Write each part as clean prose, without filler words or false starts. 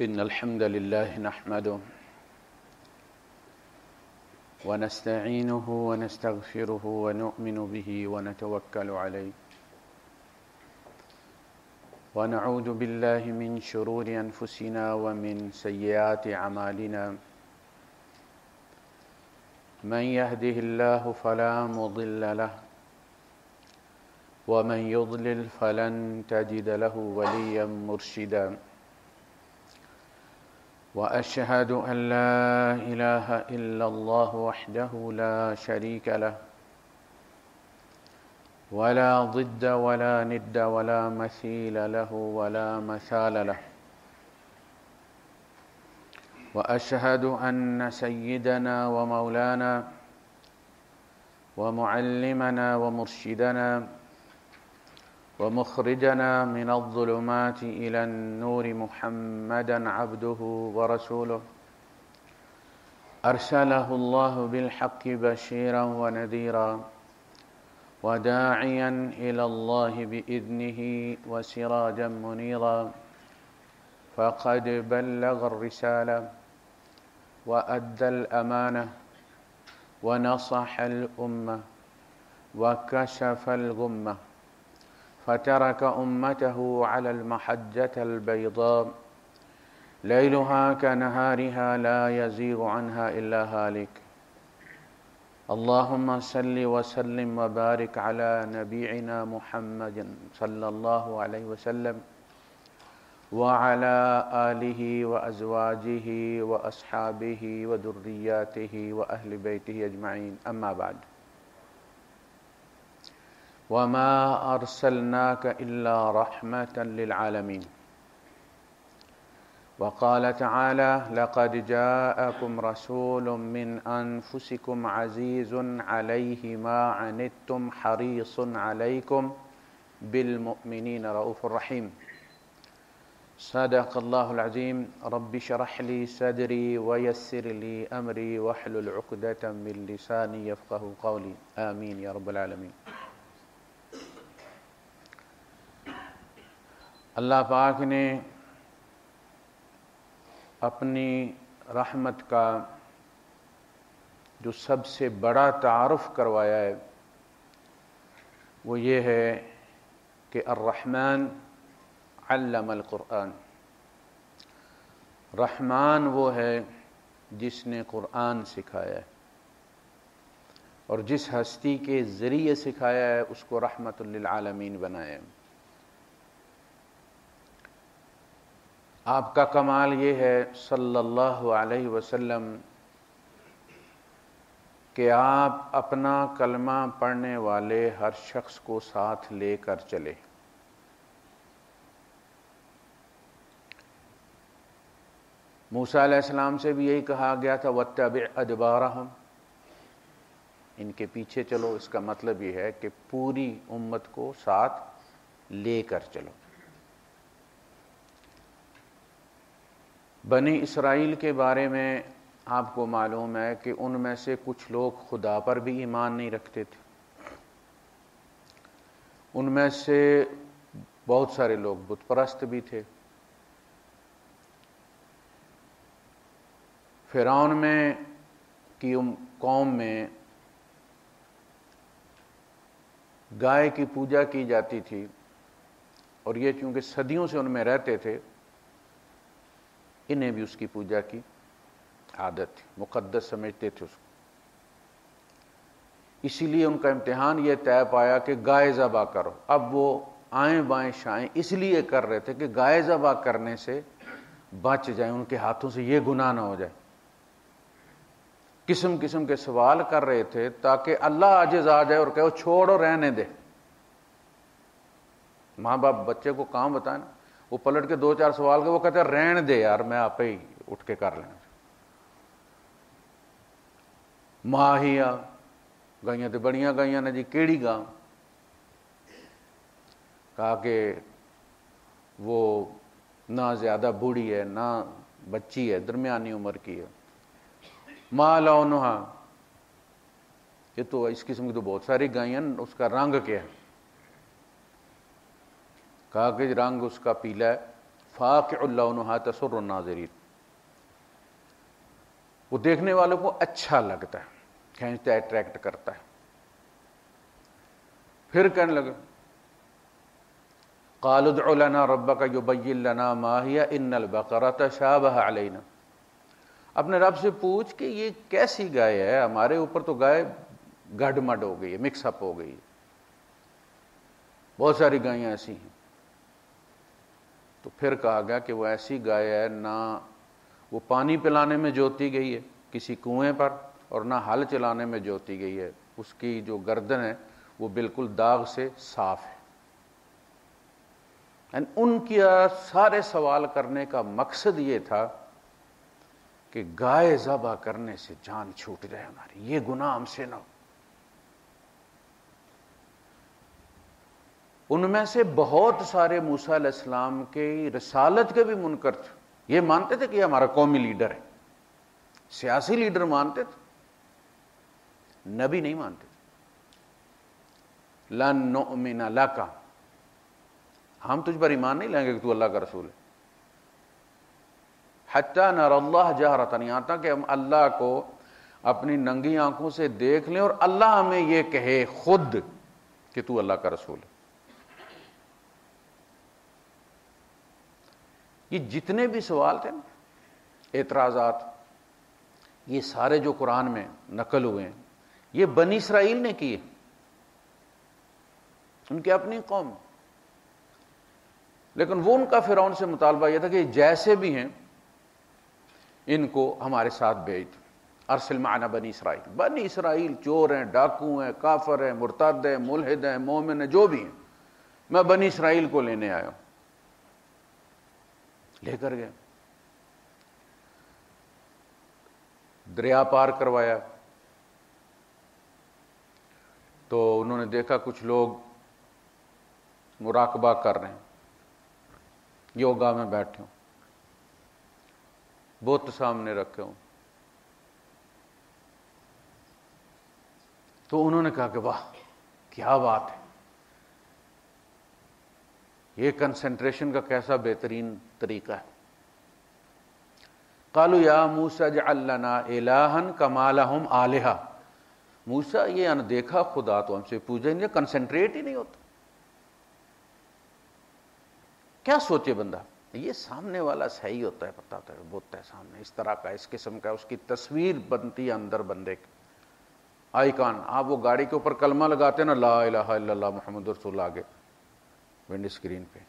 إن الحمد لله نحمده ونستعينه ونستغفره ونؤمن به ونتوكل عليه ونعوذ بالله من شرور أنفسنا ومن سيئات أعمالنا من يهده الله فلا مضل له ومن يضلل فلن تجد له وليا مرشدا وأشهد أن لا إله إلا الله وحده لا شريك له ولا ضد ولا ند ولا مثيل له ولا مثال له وأشهد أن سيدنا ومولانا ومعلمنا ومرشدنا ومخرجنا من الظلمات إلى النور محمدا عبده ورسوله أرسله الله بالحق بشيرا ونذيرا وداعيا إلى الله بإذنه وسراجا منيرا فقد بلغ الرسالة وأدى الأمانة ونصح الأمة وكشف الغمة فترك أمته على المحجة البيضاء ليلها كنهارها لا يزيغ عنها إلا هالك اللهم صل وسلم وبارك على نبينا محمد صلى الله عليه وسلم وعلى آله وأزواجه وأصحابه وذرياته وأهل بيته أجمعين أما بعد وما أرسلناك إلا رحمة للعالمين وقال تعالى لقد جاءكم رسول من أنفسكم عزيز عليه ما عنتم حريص عليكم بالمؤمنين رؤوف رحيم صدق الله العظيم رب اشرح لي صدري ويسر لي أمري واحلل عقدة من لساني يفقه قولي آمين يا رب العالمين۔ اللہ پاک نے اپنی رحمت کا جو سب سے بڑا تعارف کروایا ہے وہ یہ ہے کہ الرحمن علم القرآن، رحمان وہ ہے جس نے قرآن سکھایا ہے اور جس ہستی کے ذریعے سکھایا ہے اس کو رحمت للعالمین بنایا ہے۔ آپ کا کمال یہ ہے صلی اللہ علیہ وسلم کہ آپ اپنا کلمہ پڑھنے والے ہر شخص کو ساتھ لے کر چلے۔ موسیٰ علیہ السلام سے بھی یہی کہا گیا تھا وَاتَّبِعْ أَدْبَارَهُمْ، ان کے پیچھے چلو، اس کا مطلب یہ ہے کہ پوری امت کو ساتھ لے کر چلو۔ بنی اسرائیل کے بارے میں آپ کو معلوم ہے کہ ان میں سے کچھ لوگ خدا پر بھی ایمان نہیں رکھتے تھے، ان میں سے بہت سارے لوگ بت پرست بھی تھے۔ فرعون میں کی قوم میں گائے کی پوجا کی جاتی تھی اور یہ چونکہ صدیوں سے ان میں رہتے تھے انہیں بھی اس کی پوجا کی عادت تھی، مقدس سمجھتے تھے اس کو، اسی لیے ان کا امتحان یہ طے پایا کہ گائے ذبح کرو۔ اب وہ آئیں بائیں شائیں اس لیے کر رہے تھے کہ گائے ذبح کرنے سے بچ جائیں، ان کے ہاتھوں سے یہ گناہ نہ ہو جائے، قسم قسم کے سوال کر رہے تھے تاکہ اللہ عاجز آ جائے اور کہو چھوڑو رہنے دے۔ ماں باپ بچے کو کام بتائیں نا، وہ پلٹ کے دو چار سوال کے وہ کہتے ہیں رہن دے یار میں آپ ہی اٹھ کے کر لینا۔ ماہیا گائیاں تو بڑیاں گائیاں نے جی، کیڑی گاں؟ کہا کہ وہ نہ زیادہ بوڑھی ہے نہ بچی ہے، درمیانی عمر کی ہے۔ ما لونہا، یہ تو اس قسم کی تو بہت ساری گائیاں، اس کا رنگ کیا ہے؟ کہا کہ رنگ اس کا پیلا ہے۔ فاقع لونھا تسر الناظرین، وہ دیکھنے والوں کو اچھا لگتا ہے، کھینچتا ہے، اٹریکٹ کرتا ہے۔ پھر کہنے لگے قالوا ادع لنا ربک یبین لنا ما ہی ان البقرۃ تشابہ علینا، اپنے رب سے پوچھ کہ یہ کیسی گائے ہے، ہمارے اوپر تو گائے گڈ مڈ ہو گئی ہے، مکس اپ ہو گئی ہے، بہت ساری گائیاں ایسی ہیں۔ تو پھر کہا گیا کہ وہ ایسی گائے ہے نہ وہ پانی پلانے میں جوتی گئی ہے کسی کنویں پر، اور نہ ہل چلانے میں جوتی گئی ہے، اس کی جو گردن ہے وہ بالکل داغ سے صاف ہے۔ ان کی سارے سوال کرنے کا مقصد یہ تھا کہ گائے ذبح کرنے سے جان چھوٹ جائے ہماری، یہ گناہ ہم سے نہ ہو۔ ان میں سے بہت سارے موسیٰ علیہ السلام کے رسالت کے بھی منکر تھے، یہ مانتے تھے کہ یہ ہمارا قومی لیڈر ہے، سیاسی لیڈر مانتے تھے، نبی نہیں مانتے تھے۔ لن نؤمن لک، ہم تجھ پر ایمان نہیں لائیں گے کہ تو اللہ کا رسول ہے، حتی نری اللہ جہرۃ، یہاں تک کہ ہم اللہ کو اپنی ننگی آنکھوں سے دیکھ لیں اور اللہ ہمیں یہ کہے خود کہ تو اللہ کا رسول ہے۔ یہ جتنے بھی سوال تھے نا، اعتراضات، یہ سارے جو قرآن میں نقل ہوئے ہیں یہ بنی اسرائیل نے کیے، ان کی اپنی قوم، لیکن وہ ان کا فرعون سے مطالبہ یہ تھا کہ جیسے بھی ہیں ان کو ہمارے ساتھ بھیج دو، ارسل معنا بنی اسرائیل۔ بنی اسرائیل چور ہیں، ڈاکو ہیں، کافر ہیں، مرتد ہیں، ملحد ہیں، مومن ہیں، جو بھی ہیں، میں بنی اسرائیل کو لینے آیا ہوں۔ لے کر گئے، دریا پار کروایا، تو انہوں نے دیکھا کچھ لوگ مراقبہ کر رہے ہیں، یوگا میں بیٹھے ہوں، بت سامنے رکھے ہوں، تو انہوں نے کہا کہ واہ کیا بات ہے، یہ کنسنٹریشن کا کیسا بہترین طریقہ ہے۔ قالوا یا موسیٰ اجعل لنا الہا کما لہم آلہہ، موسیٰ یہ اندیکھا خدا تو ہم سے پوجیں گے، کنسنٹریٹ ہی نہیں ہوتا۔ کیا سوچے بندہ، یہ سامنے والا صحیح ہوتا ہے، پتہ ہوتا ہے بت ہے سامنے، اس طرح کا، اس قسم کا، اس کی تصویر بنتی ہے اندر بندے کی، آئیکن۔ آپ وہ گاڑی کے اوپر کلمہ لگاتے ہیں نا، لا الہ الا اللہ محمد رسول اللہ، آگے ونڈ اسکرین پہ،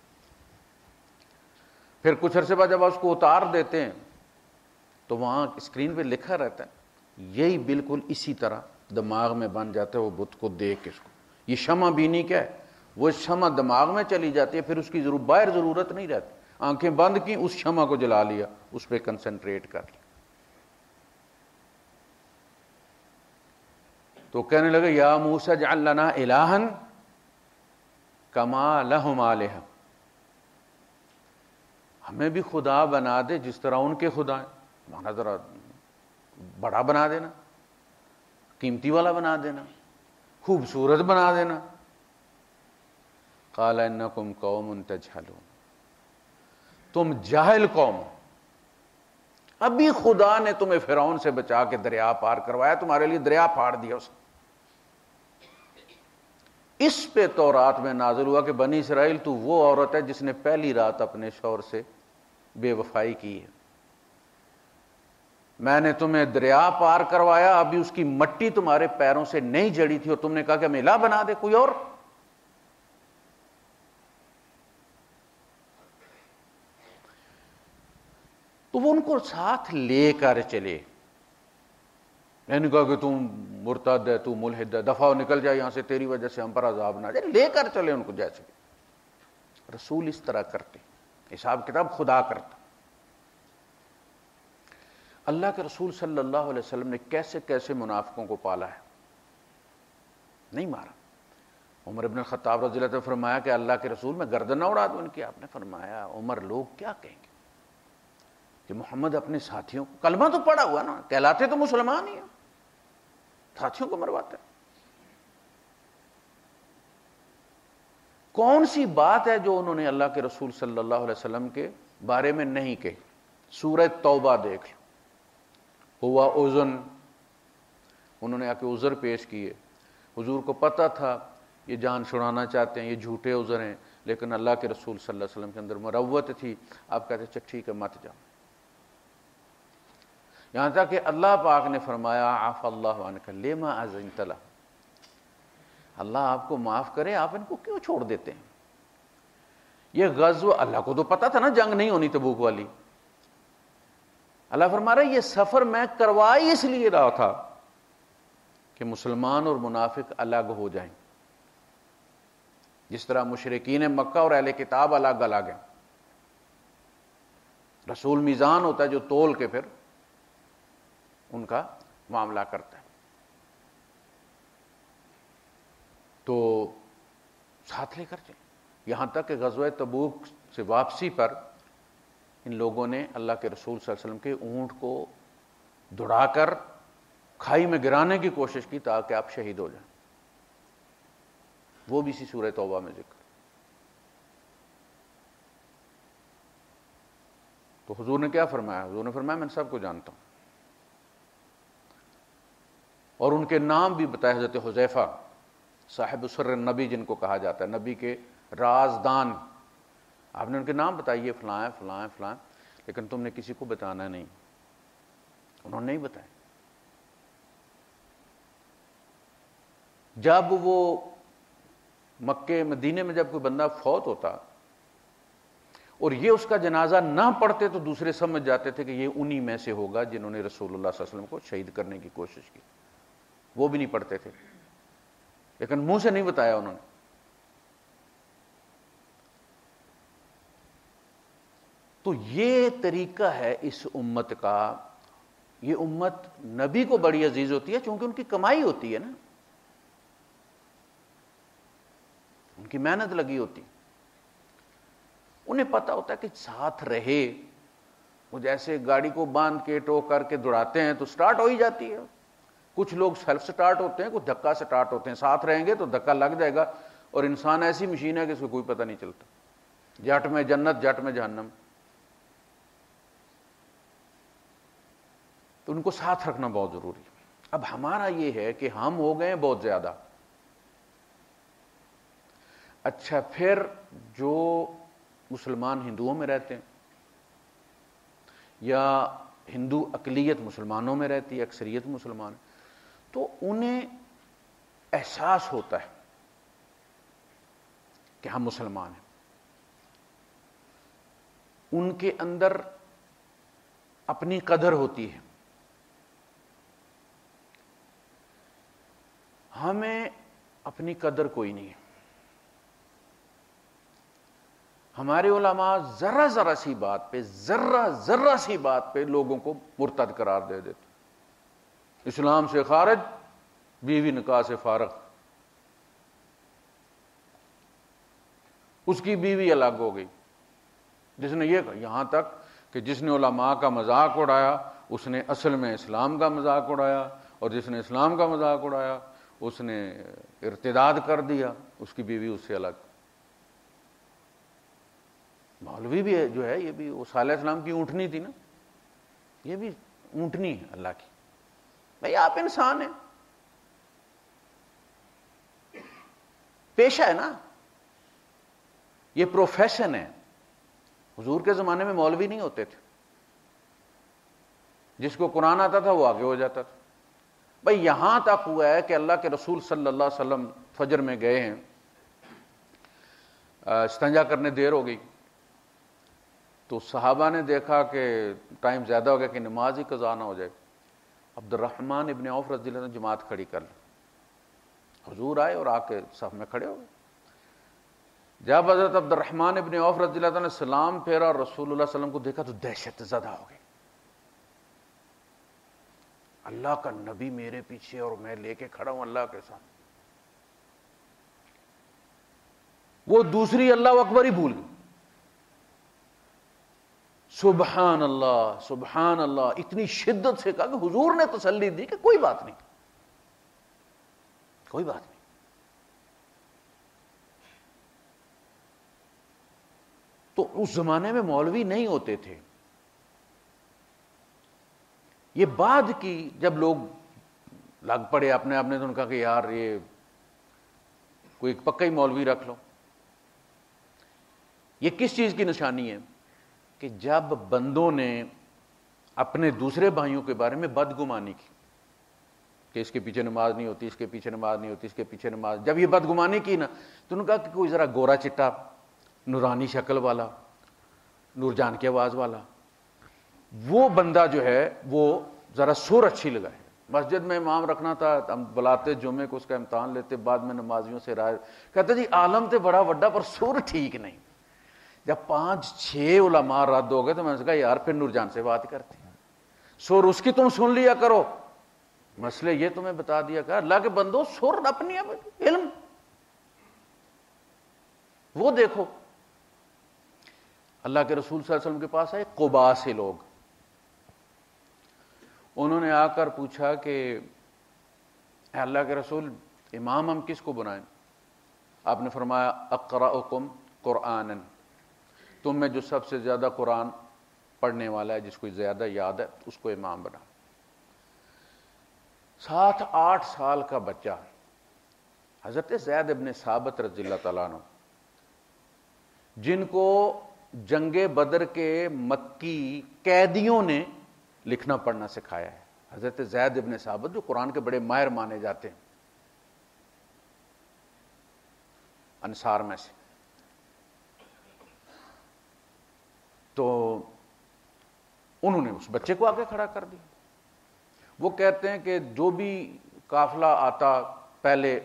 پھر کچھ عرصے بعد جب آپ اس کو اتار دیتے ہیں تو وہاں اسکرین پہ لکھا رہتا ہے، یہی بالکل اسی طرح دماغ میں بن جاتا ہے وہ بت کو دیکھ کے۔ اس کو یہ شمع بینی کیا ہے، وہ شمع دماغ میں چلی جاتی ہے، پھر اس کی باہر ضرورت نہیں رہتی، آنکھیں بند کی، اس شمع کو جلا لیا، اس پہ کنسنٹریٹ کر لیا۔ تو کہنے لگے یا موسیٰ اجعل لنا الہا کما لہم آلہہ، ہمیں بھی خدا بنا دے جس طرح ان کے خدا ہیں، مانا ذرا بڑا بنا دینا، قیمتی والا بنا دینا، خوبصورت بنا دینا۔ قال انکم قوم تجہلون، تم جاہل قوم، ابھی خدا نے تمہیں فرعون سے بچا کے دریا پار کروایا، تمہارے لیے دریا پھاڑ دیا اس نے۔ اس پہ تورات میں نازل ہوا کہ بنی اسرائیل تو وہ عورت ہے جس نے پہلی رات اپنے شوہر سے بے وفائی کی ہے، میں نے تمہیں دریا پار کروایا، ابھی اس کی مٹی تمہارے پیروں سے نہیں جڑی تھی اور تم نے کہا کہ ہمیں الہ بنا دے کوئی اور۔ تو وہ ان کو ساتھ لے کر چلے، میں نے کہا کہ تم مرتد ہے، تو ملحد ہے، دفعہ ہو، نکل جائے یہاں سے، تیری وجہ سے ہم پر عذاب نہ جائے، لے کر چلے ان کو۔ جیسے رسول اس طرح کرتے، حساب کتاب خدا کرتا۔ اللہ کے رسول صلی اللہ علیہ وسلم نے کیسے کیسے منافقوں کو پالا ہے، نہیں مارا۔ عمر ابن الخطاب رضی اللہ عنہ نے فرمایا کہ اللہ کے رسول میں گردن نہ اڑا دوں ان کی، آپ نے فرمایا عمر لوگ کیا کہیں گے کہ محمد اپنے ساتھیوں کو، کلمہ تو پڑا ہوا نا، کہلاتے تو مسلمان ہی ہیں، ساتھیوں کو مرواتے ہیں۔ کون سی بات ہے جو انہوں نے اللہ کے رسول صلی اللہ علیہ وسلم کے بارے میں نہیں کہی. سورہ توبہ دیکھ لو. ہوا اذن، انہوں نے آ کے عذر پیش کیے. حضور کو پتہ تھا یہ جان چھڑانا چاہتے ہیں، یہ جھوٹے عذر ہیں، لیکن اللہ کے رسول صلی اللہ علیہ وسلم کے اندر مروت تھی. آپ کہتے اچھا ٹھیک ہے مت جاؤ. یہاں تک کہ اللہ پاک نے فرمایا عفا اللہ عنک لما اذنت لہ، اللہ آپ کو معاف کرے، آپ ان کو کیوں چھوڑ دیتے ہیں؟ یہ غزوہ، اللہ کو تو پتا تھا نا جنگ نہیں ہونی تبوک والی. اللہ فرما رہا ہے یہ سفر میں کروائی اس لیے رہا تھا کہ مسلمان اور منافق الگ ہو جائیں، جس طرح مشرکین مکہ اور اہل کتاب الگ الگ ہیں. رسول میزان ہوتا ہے جو تول کے پھر ان کا معاملہ کرتا ہے. تو ساتھ لے کر چلیں. یہاں تک کہ غزوہ تبوک سے واپسی پر ان لوگوں نے اللہ کے رسول صلی اللہ علیہ وسلم کے اونٹ کو دوڑا کر کھائی میں گرانے کی کوشش کی تاکہ آپ شہید ہو جائیں. وہ بھی اسی سورہ توبہ میں ذکر. تو حضور نے کیا فرمایا؟ حضور نے فرمایا میں سب کو جانتا ہوں، اور ان کے نام بھی بتایا. حضرت حذیفہ صاحب سر نبی جن کو کہا جاتا ہے، نبی کے رازدان، آپ نے ان کے نام بتائیے فلاں فلاں فلاں، لیکن تم نے کسی کو بتانا نہیں. انہوں نے نہیں بتایا. جب وہ مکے مدینے میں جب کوئی بندہ فوت ہوتا اور یہ اس کا جنازہ نہ پڑھتے تو دوسرے سمجھ جاتے تھے کہ یہ انہی میں سے ہوگا جنہوں نے رسول اللہ صلی اللہ علیہ وسلم کو شہید کرنے کی کوشش کی. وہ بھی نہیں پڑھتے تھے، لیکن منہ سے نہیں بتایا انہوں نے. تو یہ طریقہ ہے اس امت کا. یہ امت نبی کو بڑی عزیز ہوتی ہے چونکہ ان کی کمائی ہوتی ہے نا، ان کی محنت لگی ہوتی. انہیں پتا ہوتا ہے کہ ساتھ رہے. وہ جیسے گاڑی کو باندھ کے ٹو کر کے دوڑاتے ہیں تو سٹارٹ ہو ہی جاتی ہے. کچھ لوگ سیلف سٹارٹ ہوتے ہیں، کچھ دھکا سٹارٹ ہوتے ہیں. ساتھ رہیں گے تو دھکا لگ جائے گا، اور انسان ایسی مشین ہے کہ اس کو کوئی پتہ نہیں چلتا. جٹ میں جنت، جٹ میں جہنم. تو ان کو ساتھ رکھنا بہت ضروری ہے. اب ہمارا یہ ہے کہ ہم ہو گئے بہت زیادہ. اچھا، پھر جو مسلمان ہندوؤں میں رہتے ہیں یا ہندو اقلیت مسلمانوں میں رہتی ہے، اکثریت مسلمان، تو انہیں احساس ہوتا ہے کہ ہم مسلمان ہیں. ان کے اندر اپنی قدر ہوتی ہے. ہمیں اپنی قدر کوئی نہیں ہے. ہمارے علماء ذرا سی بات پہ، ذرا سی بات پہ لوگوں کو مرتد قرار دے دیتے. اسلام سے خارج، بیوی نکاح سے فارغ، اس کی بیوی الگ ہو گئی. جس نے یہ کہا، یہاں تک کہ جس نے علماء کا مذاق اڑایا اس نے اصل میں اسلام کا مذاق اڑایا، اور جس نے اسلام کا مذاق اڑایا اس نے ارتداد کر دیا، اس کی بیوی اس سے الگ. مولوی بھی جو ہے، یہ بھی وہ صالح السلام کی اونٹنی تھی نا، یہ بھی اونٹنی ہے اللہ کی. بھائی آپ انسان ہیں، پیشہ ہے نا، یہ پروفیشن ہے. حضور کے زمانے میں مولوی نہیں ہوتے تھے، جس کو قرآن آتا تھا وہ آگے ہو جاتا تھا. بھائی یہاں تک ہوا ہے کہ اللہ کے رسول صلی اللہ علیہ وسلم فجر میں گئے ہیں، استنجا کرنے دیر ہو گئی، تو صحابہ نے دیکھا کہ ٹائم زیادہ ہو گیا کہ نماز ہی قضا نہ ہو جائے. عبد الرحمن ابن عوف رضی اللہ عنہ نے جماعت کھڑی کر لی. حضور آئے اور آ کے صف میں کھڑے ہو گئے. جب حضرت عبد الرحمن ابن عوف رضی اللہ عنہ نے سلام پھیرا اور رسول اللہ صلی اللہ علیہ وسلم کو دیکھا تو دہشت زدہ ہو گئی. اللہ کا نبی میرے پیچھے اور میں لے کے کھڑا ہوں اللہ کے ساتھ. وہ دوسری اللہ اکبر ہی بھول گئی. سبحان اللہ سبحان اللہ، اتنی شدت سے کہا کہ حضور نے تسلی دی کہ کوئی بات نہیں، کوئی بات نہیں. تو اس زمانے میں مولوی نہیں ہوتے تھے. یہ بعد کی جب لوگ لگ پڑے اپنے آپ نے تو ان کا کہ یار یہ کوئی پکا ہی مولوی رکھ لو. یہ کس چیز کی نشانی ہے کہ جب بندوں نے اپنے دوسرے بھائیوں کے بارے میں بدگمانی کی کہ اس کے پیچھے نماز نہیں ہوتی، اس کے پیچھے نماز نہیں ہوتی، اس کے پیچھے نماز، جب یہ بدگمانی کی نا تو انہوں نے کہا کہ کوئی ذرا گورا چٹا، نورانی شکل والا، نور جان کی آواز والا، وہ بندہ جو ہے وہ ذرا سر اچھی لگائے. مسجد میں امام رکھنا تھا، ہم بلاتے جمعے کو، اس کا امتحان لیتے، بعد میں نمازیوں سے رائے کہتے جی عالم تے بڑا وڈا پر سر ٹھیک نہیں. جب 5-6 علماء رد ہو گئے تو میں نے کہا یار پھر نور جان سے بات کرتے ہیں، سر اس کی تم سن لیا کرو، مسئلے یہ تمہیں بتا دیا کہ اللہ کے بندو سر اپنی علم وہ دیکھو. اللہ کے رسول صلی اللہ علیہ وسلم کے پاس آئے قباء سے لوگ، انہوں نے آ کر پوچھا کہ اے اللہ کے رسول امام ہم کس کو بنائیں؟ آپ نے فرمایا اقرأکم قرآنا، تم میں جو سب سے زیادہ قرآن پڑھنے والا ہے، جس کو زیادہ یاد ہے، اس کو امام بنا. 7-8 سال کا بچہ حضرت زید ابن ثابت رضی اللہ تعالیٰ عنہ، جن کو جنگ بدر کے مکی قیدیوں نے لکھنا پڑھنا سکھایا ہے. حضرت زید ابن ثابت جو قرآن کے بڑے ماہر مانے جاتے ہیں انصار میں سے، تو انہوں نے اس بچے کو آگے کھڑا کر دیا. وہ کہتے ہیں کہ جو بھی قافلہ آتا پہلے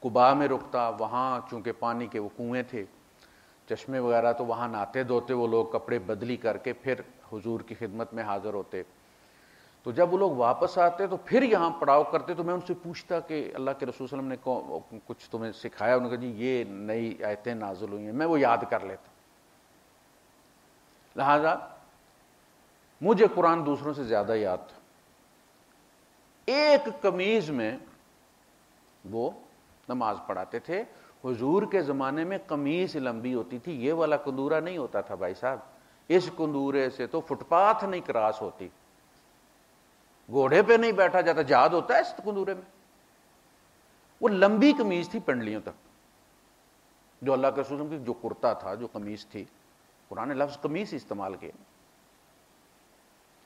قباء میں رکتا، وہاں چونکہ پانی کے وہ کنویں تھے، چشمے وغیرہ، تو وہاں نہاتے دھوتے وہ لوگ، کپڑے بدلی کر کے پھر حضور کی خدمت میں حاضر ہوتے. تو جب وہ لوگ واپس آتے تو پھر یہاں پڑاؤ کرتے. تو میں ان سے پوچھتا کہ اللہ کے رسول صلی اللہ علیہ وسلم نے کچھ تمہیں سکھایا؟ انہوں نے کہا جی یہ نئی آیتیں نازل ہوئی ہیں، میں وہ یاد کر لیتا. لہذا مجھے قرآن دوسروں سے زیادہ یاد تھا. ایک قمیض میں وہ نماز پڑھاتے تھے. حضور کے زمانے میں قمیض لمبی ہوتی تھی، یہ والا کندورا نہیں ہوتا تھا بھائی صاحب. اس کندورے سے تو فٹ پاتھ نہیں کراس ہوتی، گھوڑے پہ نہیں بیٹھا جاتا. جہاد ہوتا ہے اس کندورے میں. وہ لمبی قمیض تھی پنڈلیوں تک، جو اللہ کے رسول کی جو کرتا تھا، جو قمیض تھی. قرآن نے لفظ قمیص استعمال کیے،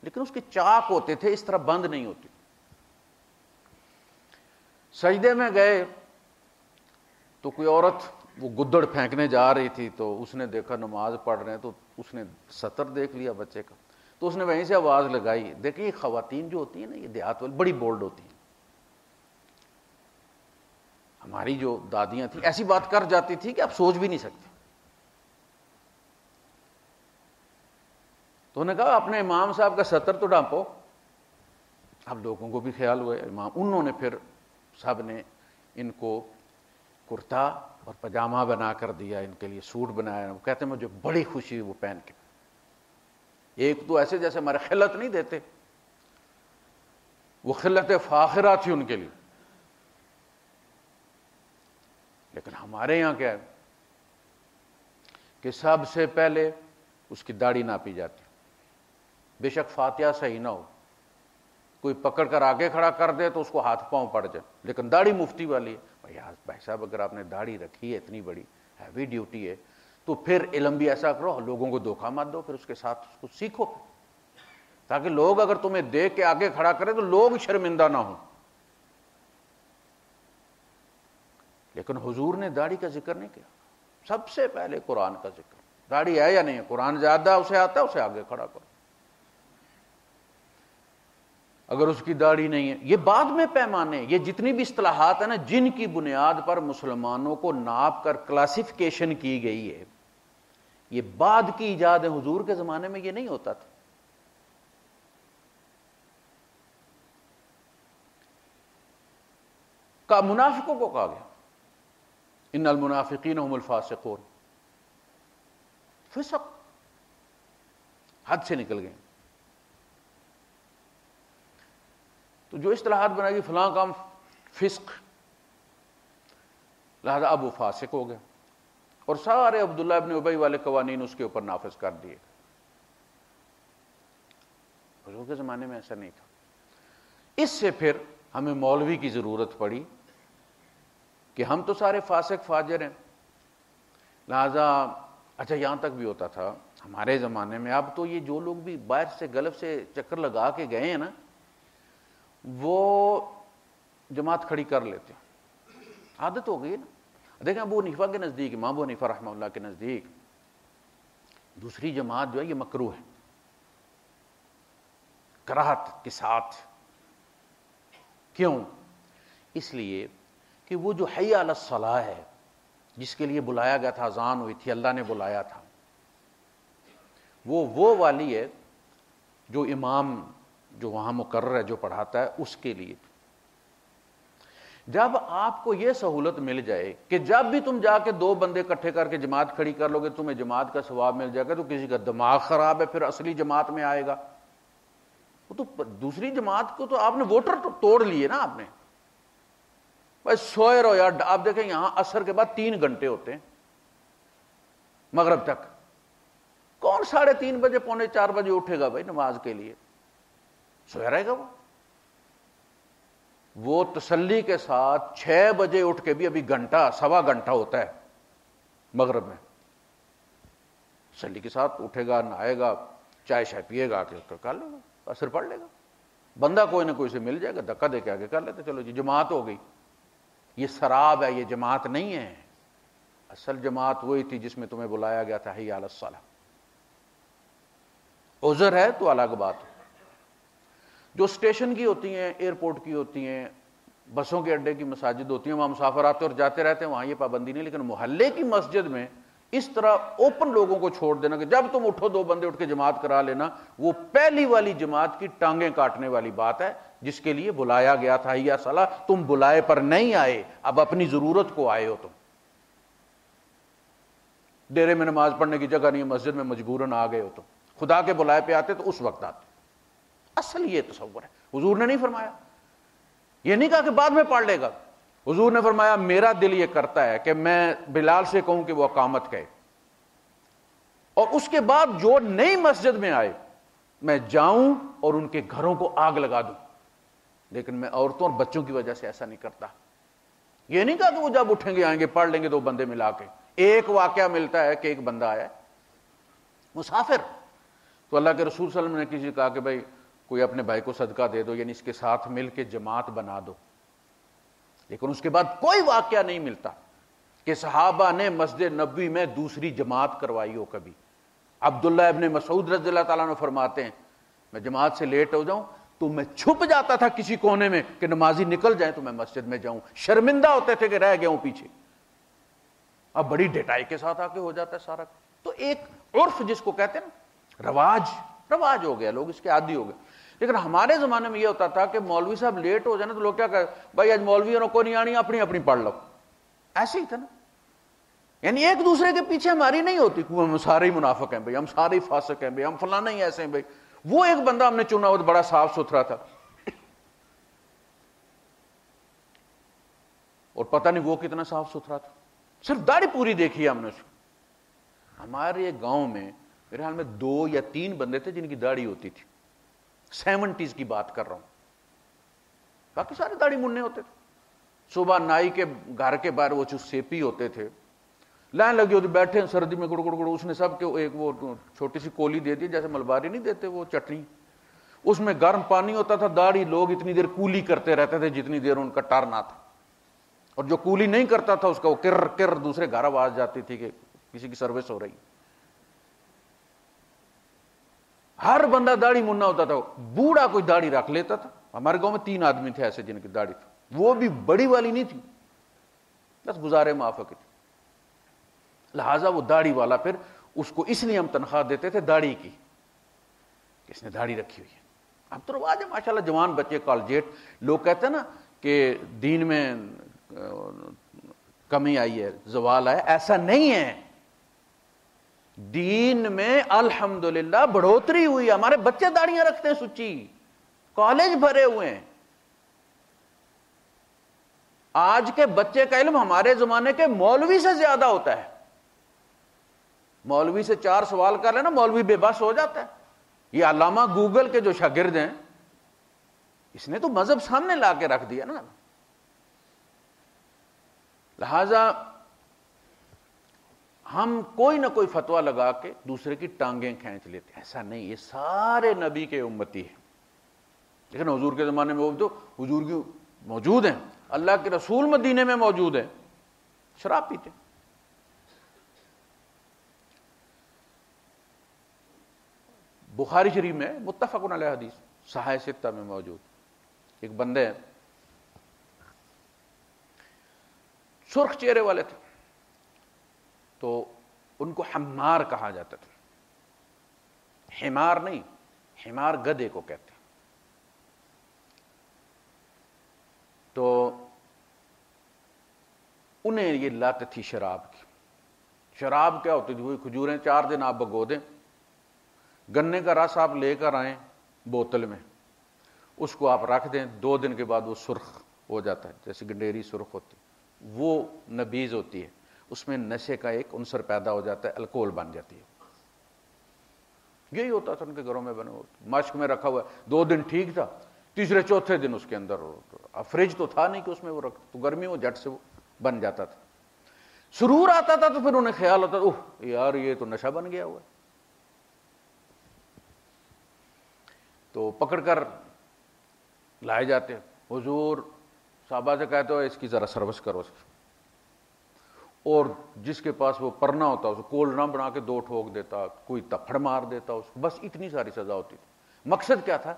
لیکن اس کے چاک ہوتے تھے، اس طرح بند نہیں ہوتی. سجدے میں گئے تو کوئی عورت وہ گدڑ پھینکنے جا رہی تھی، تو اس نے دیکھا نماز پڑھ رہے ہیں، تو اس نے سطر دیکھ لیا بچے کا، تو اس نے وہیں سے آواز لگائی. دیکھیں خواتین جو ہوتی ہیں نا، یہ دیہات والی بڑی بولڈ ہوتی ہیں. ہماری جو دادیاں تھیں ایسی بات کر جاتی تھی کہ آپ سوچ بھی نہیں سکتے. تو انہوں نے کہا اپنے امام صاحب کا سطر تو ڈھانپو. اب لوگوں کو بھی خیال ہوا امام، انہوں نے پھر سب نے ان کو کرتا اور پاجامہ بنا کر دیا، ان کے لیے سوٹ بنایا. وہ کہتے ہیں مجھے بڑی خوشی وہ پہن کے. ایک تو ایسے جیسے ہمارے خلت نہیں دیتے، وہ خلت فاخرہ تھی ان کے لیے. لیکن ہمارے یہاں کیا ہے کہ سب سے پہلے اس کی داڑھی ناپی جاتی. بے شک فاتحہ صحیح نہ ہو، کوئی پکڑ کر آگے کھڑا کر دے تو اس کو ہاتھ پاؤں پڑ جائے، لیکن داڑھی مفتی والی ہے. بھائی صاحب اگر آپ نے داڑھی رکھی ہے، اتنی بڑی ہیوی ڈیوٹی ہے، تو پھر علم بھی ایسا کرو، لوگوں کو دھوکہ مت دو، پھر اس کے ساتھ اس کو سیکھو، تاکہ لوگ اگر تمہیں دیکھ کے آگے کھڑا کریں تو لوگ شرمندہ نہ ہوں. لیکن حضور نے داڑھی کا ذکر نہیں کیا، سب سے پہلے قرآن کا ذکر. داڑھی ہے یا نہیں ہے، قرآن زیادہ اسے آتا ہے، اسے آگے کھڑا کرو. اگر اس کی داڑھی نہیں ہے، یہ بعد میں پیمانے، یہ جتنی بھی اصطلاحات ہیں نا جن کی بنیاد پر مسلمانوں کو ناپ کر کلاسیفیکیشن کی گئی ہے، یہ بعد کی ایجاد ہے. حضور کے زمانے میں یہ نہیں ہوتا تھا. کا منافقوں کو کہا گیا ان المنافقین هم الفاسقون. فسق، حد سے نکل گئے. تو جو اصطلاحات بنائی گئی فلاں کام فسق، لہذا اب وہ فاسق ہو گیا. اور سارے عبداللہ ابن ابی والے قوانین اس کے اوپر نافذ کر دیے. حضور کے زمانے میں ایسا نہیں تھا. اس سے پھر ہمیں مولوی کی ضرورت پڑی کہ ہم تو سارے فاسق فاجر ہیں، لہذا اچھا یہاں تک بھی ہوتا تھا ہمارے زمانے میں. اب تو یہ جو لوگ بھی باہر سے گلف سے چکر لگا کے گئے ہیں نا، وہ جماعت کھڑی کر لیتے ہیں. عادت ہو گئی ہے نا. دیکھیں ابو حنیفہ کے نزدیک، امام ابو حنیفہ رحمہ اللہ کے نزدیک دوسری جماعت جو ہے یہ مکروہ ہے، کراہت کے ساتھ. کیوں؟ اس لیے کہ وہ جو حی علی الصلاۃ ہے، جس کے لیے بلایا گیا تھا، اذان ہوئی تھی، اللہ نے بلایا تھا، وہ والی ہے جو امام جو وہاں مقرر ہے جو پڑھاتا ہے اس کے لیے. جب آپ کو یہ سہولت مل جائے کہ جب بھی تم جا کے 2 بندے اکٹھے کر کے جماعت کھڑی کر لو گے تمہیں جماعت کا ثواب مل جائے گا، تو کسی کا دماغ خراب ہے پھر اصلی جماعت میں آئے گا. وہ تو دوسری جماعت کو تو آپ نے ووٹر توڑ لیے نا. آپ نے بھائی سوئے رہو یار. آپ دیکھیں یہاں عصر کے بعد 3 گھنٹے ہوتے ہیں مغرب تک. کون 3:30 بجے 3:45 بجے اٹھے گا بھائی نماز کے لیے؟ سویا رہے گا وہ تسلی کے ساتھ 6 بجے اٹھ کے بھی ابھی گھنٹہ سوا گھنٹہ ہوتا ہے مغرب میں، تسلی کے ساتھ اٹھے گا، نہائے گا، چائے شائے پیے گا، کہ کر لے گا، اثر پڑھ لے گا. بندہ کوئی نہ کوئی سے مل جائے گا، دھکا دے کے آگے کر لیتے، چلو جی جماعت ہو گئی. یہ سراب ہے، یہ جماعت نہیں ہے. اصل جماعت وہی تھی جس میں تمہیں بلایا گیا تھا، حی علی الصلاۃ. عذر ہے تو الگ بات. جو اسٹیشن کی ہوتی ہیں، ایئرپورٹ کی ہوتی ہیں، بسوں کے اڈے کی مساجد ہوتی ہیں، وہاں مسافر آتے اور جاتے رہتے ہیں، وہاں یہ پابندی نہیں. لیکن محلے کی مسجد میں اس طرح اوپن لوگوں کو چھوڑ دینا کہ جب تم اٹھو 2 بندے اٹھ کے جماعت کرا لینا، وہ پہلی والی جماعت کی ٹانگیں کاٹنے والی بات ہے جس کے لیے بلایا گیا تھا حی علی الصلاۃ. تم بلائے پر نہیں آئے، اب اپنی ضرورت کو آئے ہو. تم ڈیرے میں نماز پڑھنے کی جگہ نہیں، مسجد میں مجبوراً آ گئے ہو. تم خدا کے بلائے پہ آتے تو اس وقت آتے. اصل یہ تصور ہے. حضور نے نہیں فرمایا، یہ نہیں کہا کہ بعد میں پڑھ لے گا. حضور نے فرمایا میرا دل یہ کرتا ہے کہ میں بلال سے کہوں کہ وہ اقامت کہے، اور اس کے بعد جو نئی مسجد میں آئے میں جاؤں اور ان کے گھروں کو آگ لگا دوں. لیکن میں عورتوں اور بچوں کی وجہ سے ایسا نہیں کرتا. یہ نہیں کہا کہ وہ جب اٹھیں گے آئیں گے پڑھ لیں گے 2 بندے ملا کے. ایک واقعہ ملتا ہے کہ ایک بندہ آیا مسافر، تو اللہ کے رسول صلی اللہ علیہ وسلم نے کسی کہا کہ بھائی کوئی اپنے بھائی کو صدقہ دے دو، یعنی اس کے ساتھ مل کے جماعت بنا دو. لیکن اس کے بعد کوئی واقعہ نہیں ملتا کہ صحابہ نے مسجد نبوی میں دوسری جماعت کروائی ہو کبھی. عبداللہ ابن مسعود رضی اللہ تعالیٰ عنہ فرماتے ہیں میں جماعت سے لیٹ ہو جاؤں تو میں چھپ جاتا تھا کسی کونے میں کہ نمازی نکل جائیں تو میں مسجد میں جاؤں. شرمندہ ہوتے تھے کہ رہ گیا ہوں پیچھے. اب بڑی ڈٹائی کے ساتھ آ کے ہو جاتا ہے سارا. تو ایک عرف جس کو کہتے ہیں نا، رواج ہو گیا، لوگ اس کے عادی ہو گئے. لیکن ہمارے زمانے میں یہ ہوتا تھا کہ مولوی صاحب لیٹ ہو جائے نا تو لوگ کیا کہتے بھائی آج مولویوں کو نہیں آنی، اپنی اپنی پڑھ لو. ایسے ہی تھا نا. یعنی ایک دوسرے کے پیچھے ہماری نہیں ہوتی کہ ہم سارے ہی منافق ہیں بھائی، ہم سارے ہی فاسق ہیں بھائی، ہم فلانا ہی ایسے ہیں بھائی. وہ ایک بندہ ہم نے چنا، وہ بڑا صاف ستھرا تھا، اور پتہ نہیں وہ کتنا صاف ستھرا تھا، صرف داڑھی پوری دیکھی ہے ہم نے. ہمارے گاؤں میں میرے خیال میں 2 یا 3 بندے تھے جن کی داڑھی ہوتی تھی. 70s کی بات کر رہا ہوں. باقی سارے داڑھی مننے ہوتے تھے. صبح نائی کے گھر کے باہر وہ جو سیپی ہوتے تھے، لائن لگی ہوتی، بیٹھے سردی میں گڑ گڑ گڑ. اس نے سب کے ایک وہ چھوٹی سی کولی دے دی، جیسے ملباری نہیں دیتے وہ چٹنی، اس میں گرم پانی ہوتا تھا. داڑھی لوگ اتنی دیر کولی کرتے رہتے تھے جتنی دیر ان کا ٹر نہ تھا. اور جو کولی نہیں کرتا تھا اس کا وہ کر کر دوسرے گھر آواز جاتی تھی کہ کسی کی سروس ہو رہی. ہر بندہ داڑھی مننا ہوتا تھا. بوڑھا کوئی داڑھی رکھ لیتا تھا. ہمارے گاؤں میں 3 آدمی تھے ایسے جن کی داڑھی تھی، وہ بھی بڑی والی نہیں تھی، بس گزارے معافی تھی. لہذا وہ داڑھی والا پھر اس کو اس لیے ہم تنخواہ دیتے تھے داڑھی کی، اس نے داڑھی رکھی ہوئی ہے. اب تو رواج ہے ماشاءاللہ، جوان بچے کالجیٹ. لوگ کہتے ہیں نا کہ دین میں کمی آئی ہے، زوال آیا، ایسا نہیں ہے. دین میں الحمدللہ بڑھوتری ہوئی. ہمارے بچے داڑیاں رکھتے ہیں سچی، کالج بھرے ہوئے ہیں. آج کے بچے کا علم ہمارے زمانے کے مولوی سے زیادہ ہوتا ہے. مولوی سے 4 سوال کر لینا مولوی بے بس ہو جاتا ہے. یہ علامہ گوگل کے جو شاگرد ہیں اس نے تو مذہب سامنے لا کے رکھ دیا نا. لہذا ہم کوئی نہ کوئی فتویٰ لگا کے دوسرے کی ٹانگیں کھینچ لیتے ہیں. ایسا نہیں, یہ سارے نبی کے امتی ہیں. لیکن حضور کے زمانے میں وہ تو حضور کی موجود ہیں, اللہ کے رسول مدینے میں موجود ہیں, شراب پیتے. بخاری شریف میں متفق علیہ حدیث صحیح ستہ میں موجود, ایک بندے ہیں سرخ چہرے والے تھے, تو ان کو حمار کہا جاتا تھا. حمار نہیں, حمار گدھے کو کہتے ہیں. تو انہیں یہ لت تھی شراب کی. شراب کیا ہوتی تھی, وہی کھجوریں 4 دن آپ بھگو دیں, گنے کا رس آپ لے کر آئیں بوتل میں, اس کو آپ رکھ دیں, 2 دن کے بعد وہ سرخ ہو جاتا ہے, جیسے گنڈیری سرخ ہوتی, وہ نبیذ ہوتی ہے, اس میں نشے کا ایک عنصر پیدا ہو جاتا ہے, الکوہل بن جاتی ہے. یہی ہوتا تھا ان کے گھروں میں بنے ہوئے, مشک میں رکھا ہوا ہے, 2 دن ٹھیک تھا, تیسرے چوتھے دن اس کے اندر فریج تو تھا نہیں کہ اس میں وہ رکھ, تو گرمی وہ جھٹ سے وہ بن جاتا تھا. سرور آتا تھا تو پھر انہیں خیال ہوتا اوہ یار یہ تو نشہ بن گیا ہوا ہے, تو پکڑ کر لائے جاتے. حضور صحابہ سے کہتے ہو اس کی ذرا سروس کرو, اور جس کے پاس وہ پرنا ہوتا اس کو کول نہ بنا کے 2 ٹھوک دیتا, کوئی تپھڑ مار دیتا اس کو, بس اتنی ساری سزا ہوتی تھی. مقصد کیا تھا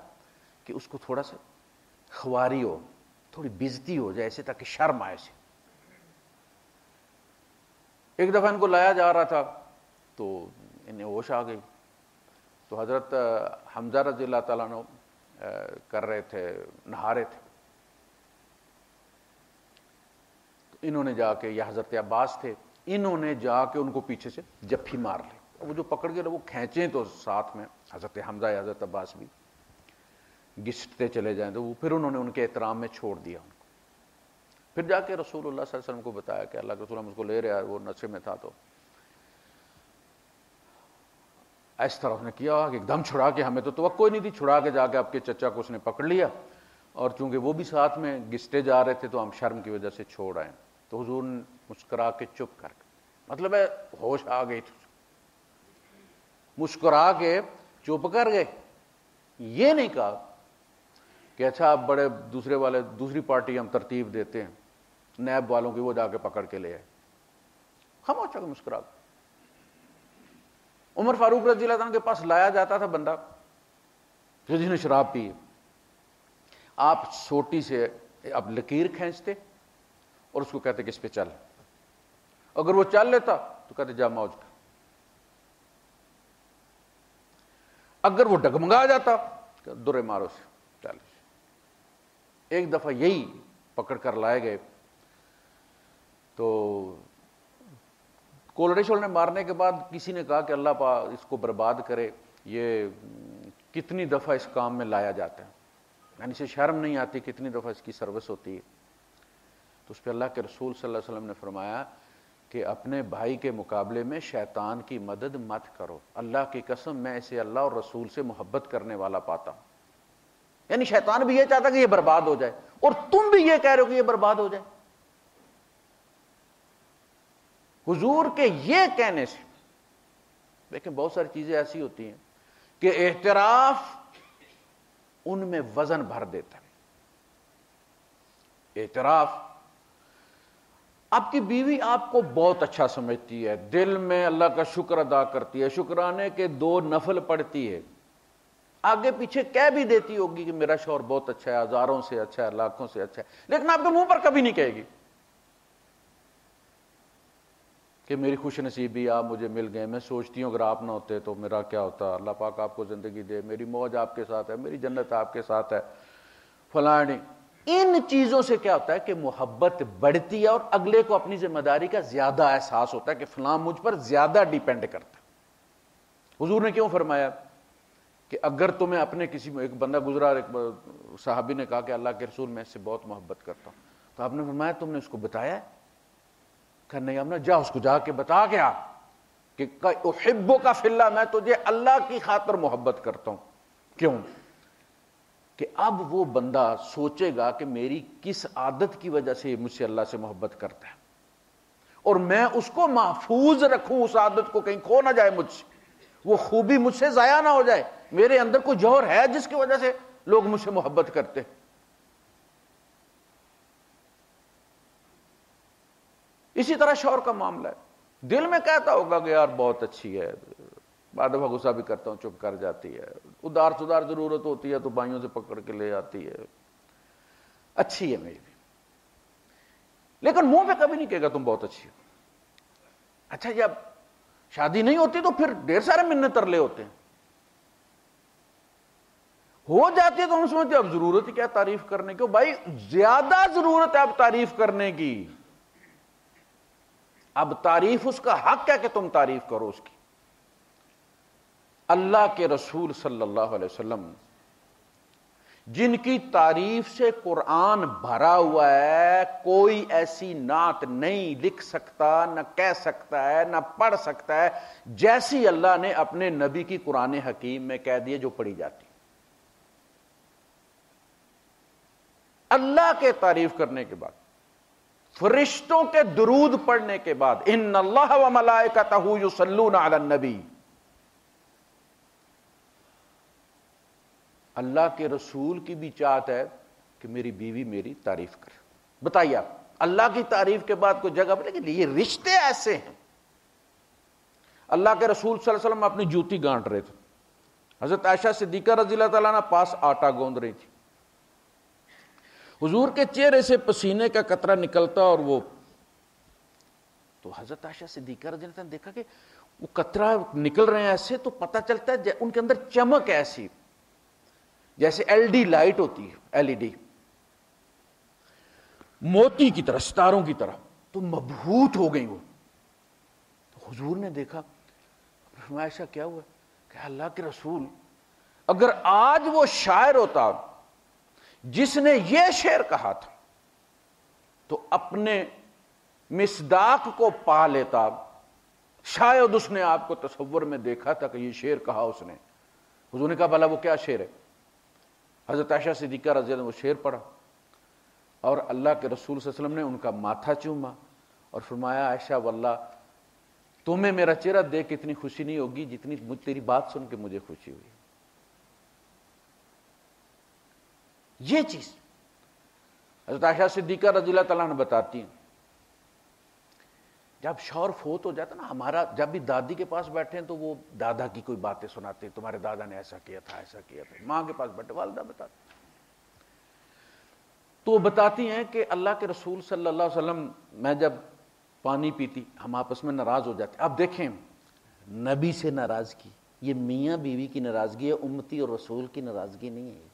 کہ اس کو تھوڑا سا خواری ہو, تھوڑی بےزتی ہو جائے ایسے, تاکہ شرم آئے سے. ایک دفعہ ان کو لایا جا رہا تھا تو انہیں ہوش آ گئی, تو حضرت حمزہ رضی اللہ تعالیٰ عنہ کر رہے تھے, نہا رہے تھے. انہوں نے جا کے, یا حضرت عباس تھے, انہوں نے جا کے ان کو پیچھے سے جپھی مار لی. وہ جو پکڑ کے وہ کھینچیں تو ساتھ میں حضرت حمزہ یا حضرت عباس بھی گھسٹتے چلے جائیں, تو وہ پھر انہوں نے ان کے احترام میں چھوڑ دیا ان کو. پھر جا کے رسول اللہ صلی اللہ علیہ وسلم کو بتایا کہ اللہ کے رسول ہم اس کو لے رہے ہیں, وہ نشے میں تھا. تو اس طرح اس نے کیا کہ ایک دم چھڑا کے, ہمیں تو توقع ہی نہیں تھی, چھڑا کے جا کے آپ کے چچا کو اس نے پکڑ لیا, اور چونکہ وہ بھی ساتھ میں گھسٹے جا رہے تھے تو ہم شرم کی وجہ سے چھوڑ آئے. تو حضور نے مسکرا کے چپ کر کے, مطلب ہے ہوش آ گئی تھی, مسکرا کے چپ کر گئے. یہ نہیں کہا کہ اچھا آپ بڑے دوسرے والے دوسری پارٹی ہم ترتیب دیتے ہیں, نیب والوں کی وہ جا کے پکڑ کے لے آئے. خاموش ہو کے مسکرا. عمر فاروق رضی اللہ عنہ کے پاس لایا جاتا تھا بندہ جس نے شراب پی, آپ سوٹی سے اب لکیر کھینچتے اور اس کو کہتے کہ اس پہ چل. اگر وہ چل لیتا تو کہتے جا موج کا. اگر وہ ڈگمگا جاتا درے مارو سے چل. ایک دفعہ یہی پکڑ کر لائے گئے, تو کولڑے شولنے مارنے کے بعد کسی نے کہا کہ اللہ پاک اس کو برباد کرے, یہ کتنی دفعہ اس کام میں لایا جاتا ہے, یعنی اسے شرم نہیں آتی کتنی دفعہ اس کی سروس ہوتی ہے. تو اس پہ اللہ کے رسول صلی اللہ علیہ وسلم نے فرمایا کہ اپنے بھائی کے مقابلے میں شیطان کی مدد مت کرو, اللہ کی قسم میں اسے اللہ اور رسول سے محبت کرنے والا پاتا ہوں. یعنی شیطان بھی یہ چاہتا کہ یہ برباد ہو جائے, اور تم بھی یہ کہہ رہے ہو کہ یہ برباد ہو جائے. حضور کے یہ کہنے سے لیکن بہت ساری چیزیں ایسی ہوتی ہیں کہ اعتراف ان میں وزن بھر دیتا ہے. اعتراف, آپ کی بیوی آپ کو بہت اچھا سمجھتی ہے, دل میں اللہ کا شکر ادا کرتی ہے, شکرانے کے 2 نفل پڑھتی ہے, آگے پیچھے کہہ بھی دیتی ہوگی کہ میرا شوہر بہت اچھا ہے, ہزاروں سے اچھا ہے, لاکھوں سے اچھا ہے, لیکن آپ کے منہ پر کبھی نہیں کہے گی کہ میری خوش نصیبی آپ مجھے مل گئے, میں سوچتی ہوں اگر آپ نہ ہوتے تو میرا کیا ہوتا, اللہ پاک آپ کو زندگی دے, میری موج آپ کے ساتھ ہے, میری جنت آپ کے ساتھ ہے, فلاں. ان چیزوں سے کیا ہوتا ہے کہ محبت بڑھتی ہے, اور اگلے کو اپنی ذمہ داری کا زیادہ احساس ہوتا ہے کہ فلاں مجھ پر زیادہ ڈیپینڈ کرتا ہے. حضور نے کیوں فرمایا کہ اگر تمہیں اپنے کسی, ایک بندہ گزرا, ایک صحابی نے کہا کہ اللہ کے رسول میں اس سے بہت محبت کرتا ہوں, تو آپ نے فرمایا تم نے اس کو بتایا ہے؟ کہ نہیں, ہم نے جا اس کو جا کے بتا کے آ کہ احبک فی اللہ، میں تجھے اللہ کی خاطر محبت کرتا ہوں. کیوں؟ کہ اب وہ بندہ سوچے گا کہ میری کس عادت کی وجہ سے مجھ سے اللہ سے محبت کرتا ہے، اور میں اس کو محفوظ رکھوں، اس عادت کو کہیں کھو نہ جائے مجھ سے، وہ خوبی مجھ سے ضائع نہ ہو جائے، میرے اندر کوئی جوہر ہے جس کی وجہ سے لوگ مجھ سے محبت کرتے. اسی طرح شوہر کا معاملہ ہے، دل میں کہتا ہوگا کہ یار بہت اچھی ہے، بعد دفعہ غصہ بھی کرتا ہوں، چپ کر جاتی ہے، ادار سدار ضرورت ہوتی ہے تو بھائیوں سے پکڑ کے لے آتی ہے، اچھی ہے میری بھی، لیکن منہ پہ کبھی نہیں کہے گا تم بہت اچھی ہو. اچھا جب شادی نہیں ہوتی تو پھر ڈھیر سارے منت ترلے ہوتے ہیں، ہو جاتی ہے تو ہم سمجھتے اب ضرورت ہی کیا تعریف کرنے کی. بھائی زیادہ ضرورت ہے اب تعریف کرنے کی، اب تعریف اس کا حق ہے کہ تم تعریف کرو اس کی. اللہ کے رسول صلی اللہ علیہ وسلم جن کی تعریف سے قرآن بھرا ہوا ہے، کوئی ایسی نعت نہیں لکھ سکتا، نہ کہہ سکتا ہے، نہ پڑھ سکتا ہے جیسی اللہ نے اپنے نبی کی قرآن حکیم میں کہہ دیے جو پڑھی جاتی. اللہ کے تعریف کرنے کے بعد، فرشتوں کے درود پڑھنے کے بعد، ان اللہ و ملائکتہ یصلون علی النبی، اللہ کے رسول کی بھی چاہت ہے کہ میری بیوی میری تعریف کرے. بتائیے آپ، اللہ کی تعریف کے بعد کوئی جگہ پر، لیکن یہ رشتے ایسے ہیں. اللہ کے رسول صلی اللہ علیہ وسلم اپنی جوتی گانٹ رہے تھے، حضرت عائشہ صدیقہ رضی اللہ تعالیٰ عنہ پاس آٹا گوندھ رہی تھی، حضور کے چہرے سے پسینے کا قطرہ نکلتا، اور وہ تو حضرت عائشہ صدیقہ رضی اللہ تعالیٰ نے دیکھا کہ وہ قطرہ نکل رہے ہیں ایسے، تو پتہ چلتا ہے ان کے اندر چمک ایسی جیسے ایل ڈی لائٹ ہوتی ہے، ایل ای ڈی، موتی کی طرح، ستاروں کی طرح، تو مبہوت ہو گئی وہ. تو حضور نے دیکھا، عائشہ کیا ہوا؟ کہ اللہ کے رسول، اگر آج وہ شاعر ہوتا جس نے یہ شعر کہا تھا تو اپنے مصداق کو پا لیتا، شاید اس نے آپ کو تصور میں دیکھا تھا کہ یہ شعر کہا اس نے. حضور نے کہا بھلا وہ کیا شعر ہے؟ حضرت عائشہ صدیقہ رضی اللہ عنہ وہ شعر پڑھا، اور اللہ کے رسول صلی اللہ علیہ وسلم نے ان کا ماتھا چوما اور فرمایا عائشہ واللہ تمہیں میرا چہرہ دیکھ کے اتنی خوشی نہیں ہوگی جتنی تیری بات سن کے مجھے خوشی ہوئی. یہ چیز حضرت عائشہ صدیقہ رضی اللہ تعالیٰ عنہ بتاتی ہیں، جب شوہر فوت ہو جاتا نا، ہمارا جب بھی دادی کے پاس بیٹھے ہیں تو وہ دادا کی کوئی باتیں سناتے ہیں، تمہارے دادا نے ایسا کیا تھا، ایسا کیا تھا. ماں کے پاس بیٹھے والدہ بتاتے، تو بتاتی ہیں کہ اللہ کے رسول صلی اللہ علیہ وسلم، میں جب پانی پیتی ہم آپس میں ناراض ہو جاتے. اب دیکھیں نبی سے ناراضگی، یہ میاں بیوی کی ناراضگی ہے، امتی اور رسول کی ناراضگی نہیں ہے.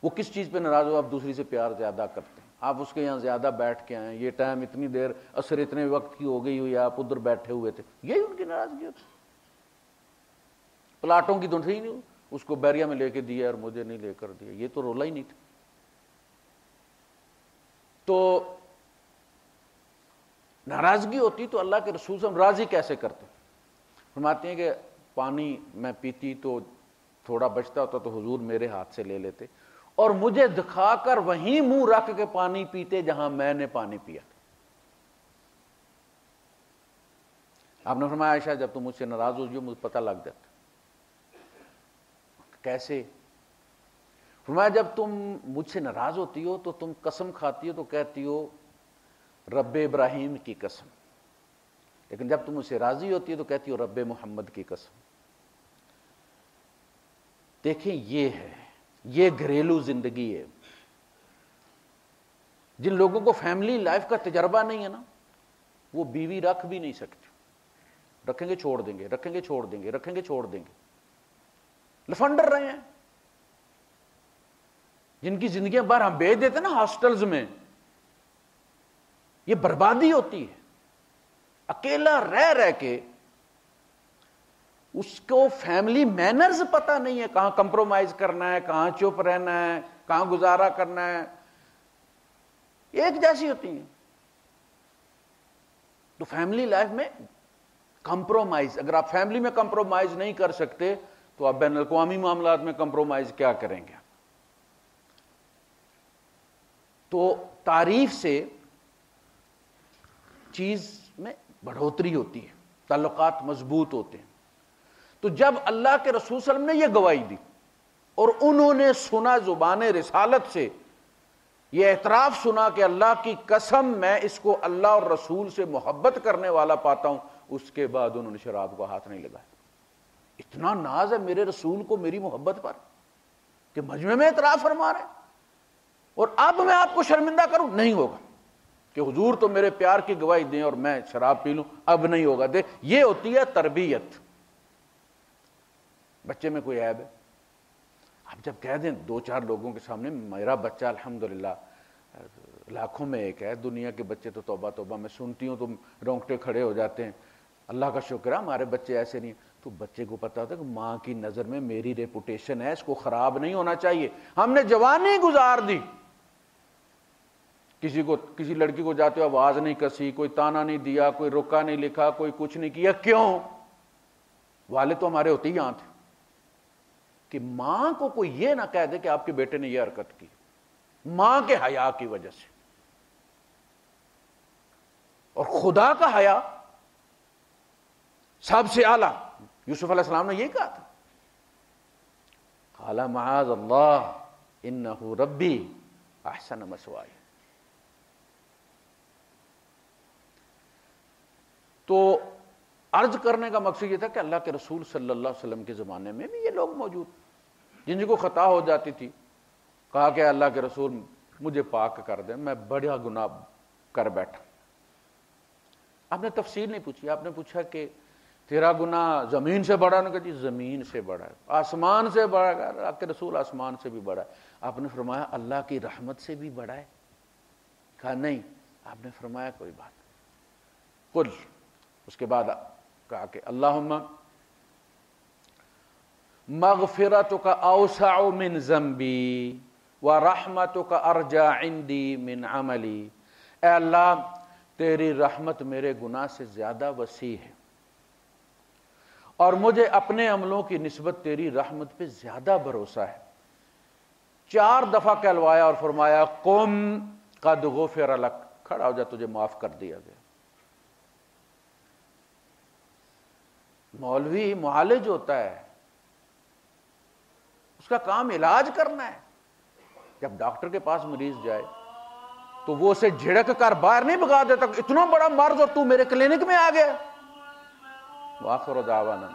وہ کس چیز پہ ناراض ہو؟ آپ دوسری سے پیار زیادہ کرتے ہیں، آپ اس کے یہاں زیادہ بیٹھ کے آئے، یہ ٹائم اتنی دیر عصر اتنے وقت کی ہو گئی ہوئی، آپ ادھر بیٹھے ہوئے تھے، یہی ان کی ناراضگی ہوتی. پلاٹوں کی تو نہیں، اس کو بیریا میں لے کے دیا اور مجھے نہیں لے کر دیا، یہ تو رولا ہی نہیں تھا. تو ناراضگی ہوتی تو اللہ کے رسول سے ہم راضی کیسے کرتے؟ فرماتے ہیں کہ پانی میں پیتی تو تھوڑا بچتا ہوتا تو حضور میرے ہاتھ سے لے لیتے اور مجھے دکھا کر وہیں منہ رکھ کے پانی پیتے جہاں میں نے پانی پیا. آپ نے فرمایا عائشہ جب تم مجھ سے ناراض ہو مجھے پتہ لگ جاتا. کیسے؟ فرمایا جب تم مجھ سے ناراض ہوتی ہو تو تم قسم کھاتی ہو تو کہتی ہو رب ابراہیم کی قسم، لیکن جب تم مجھ سے راضی ہوتی ہو تو کہتی ہو رب محمد کی قسم. دیکھیں یہ ہے، یہ گھریلو زندگی ہے. جن لوگوں کو فیملی لائف کا تجربہ نہیں ہے نا، وہ بیوی رکھ بھی نہیں سکتے. رکھیں گے چھوڑ دیں گے، رکھیں گے چھوڑ دیں گے، رکھیں گے چھوڑ دیں گے، لفنڈر رہے ہیں. جن کی زندگیاں باہر ہم بھیج دیتے ہیں نا ہاسٹلز میں، یہ بربادی ہوتی ہے. اکیلا رہ رہ کے اس کو فیملی مینرز پتہ نہیں ہے، کہاں کمپرومائز کرنا ہے، کہاں چپ رہنا ہے، کہاں گزارا کرنا ہے، ایک جیسی ہوتی ہیں. تو فیملی لائف میں کمپرومائز، اگر آپ فیملی میں کمپرومائز نہیں کر سکتے تو آپ بین الاقوامی معاملات میں کمپرومائز کیا کریں گے؟ تو تعریف سے چیز میں بڑھوتری ہوتی ہے، تعلقات مضبوط ہوتے ہیں. تو جب اللہ کے رسول صلی اللہ علیہ وسلم نے یہ گواہی دی اور انہوں نے سنا زبان رسالت سے، یہ اعتراف سنا کہ اللہ کی قسم میں اس کو اللہ اور رسول سے محبت کرنے والا پاتا ہوں، اس کے بعد انہوں نے شراب کو ہاتھ نہیں لگایا. اتنا ناز ہے میرے رسول کو میری محبت پر کہ مجمع میں اعتراف فرما رہے ہیں. اور اب میں آپ کو شرمندہ کروں؟ نہیں ہوگا کہ حضور تو میرے پیار کی گواہی دیں اور میں شراب پی لوں، اب نہیں ہوگا. دے یہ ہوتی ہے تربیت. بچے میں کوئی عیب ہے؟ آپ جب کہہ دیں دو چار لوگوں کے سامنے میرا بچہ الحمدللہ لاکھوں میں ایک ہے، دنیا کے بچے تو توبہ توبہ، میں سنتی ہوں تو رونگٹے کھڑے ہو جاتے ہیں، اللہ کا شکر ہے ہمارے بچے ایسے نہیں. تو بچے کو پتا ہوتا ہے کہ ماں کی نظر میں میری ریپوٹیشن ہے، اس کو خراب نہیں ہونا چاہیے. ہم نے جوانی گزار دی، کسی لڑکی کو جاتے ہوئے آواز نہیں کسی، کوئی تانا نہیں دیا، کوئی رکا نہیں لکھا، کوئی کچھ نہیں کیا. کیوں؟ والد تو ہمارے ہوتے ہی یہاں تھے کہ ماں کو کوئی یہ نہ کہہ دے کہ آپ کے بیٹے نے یہ حرکت کی، ماں کے حیا کی وجہ سے. اور خدا کا حیا سب سے اعلیٰ. یوسف علیہ السلام نے یہ کہا تھا، قال معاذ اللہ انہ ربی احسن مثوائی. تو عرض کرنے کا مقصد یہ تھا کہ اللہ کے رسول صلی اللہ علیہ وسلم کے زمانے میں بھی یہ لوگ موجود جن کو خطا ہو جاتی تھی. کہا کہ اللہ کے رسول مجھے پاک کر دیں، میں بڑا گناہ کر بیٹھا. آپ نے تفصیل نہیں پوچھی، آپ نے پوچھا کہ تیرا گناہ زمین سے بڑا؟ نے کہا جی زمین سے بڑا ہے، آسمان سے بڑا ہے. اللہ کے رسول آسمان سے بھی بڑا ہے. آپ نے فرمایا اللہ کی رحمت سے بھی بڑا ہے؟ کہا نہیں. آپ نے فرمایا کوئی بات قل. اس کے بعد کہا کہ اللہم مغفرتک اوسع من ذنبی ورحمتک ارجى عندی من عملی. اے اللہ تیری رحمت میرے گناہ سے زیادہ وسیع ہے اور مجھے اپنے عملوں کی نسبت تیری رحمت پہ زیادہ بھروسہ ہے. 4 دفعہ کہلوایا اور فرمایا قم قد غفر لک، کھڑا ہو جا تجھے معاف کر دیا گیا. مولوی معالج ہوتا ہے، اس کا کام علاج کرنا ہے. جب ڈاکٹر کے پاس مریض جائے تو وہ اسے جھڑک کر باہر نہیں بھگا دیتا اتنا بڑا مرض اور تو میرے کلینک میں آ گیا. وآخر دعوانا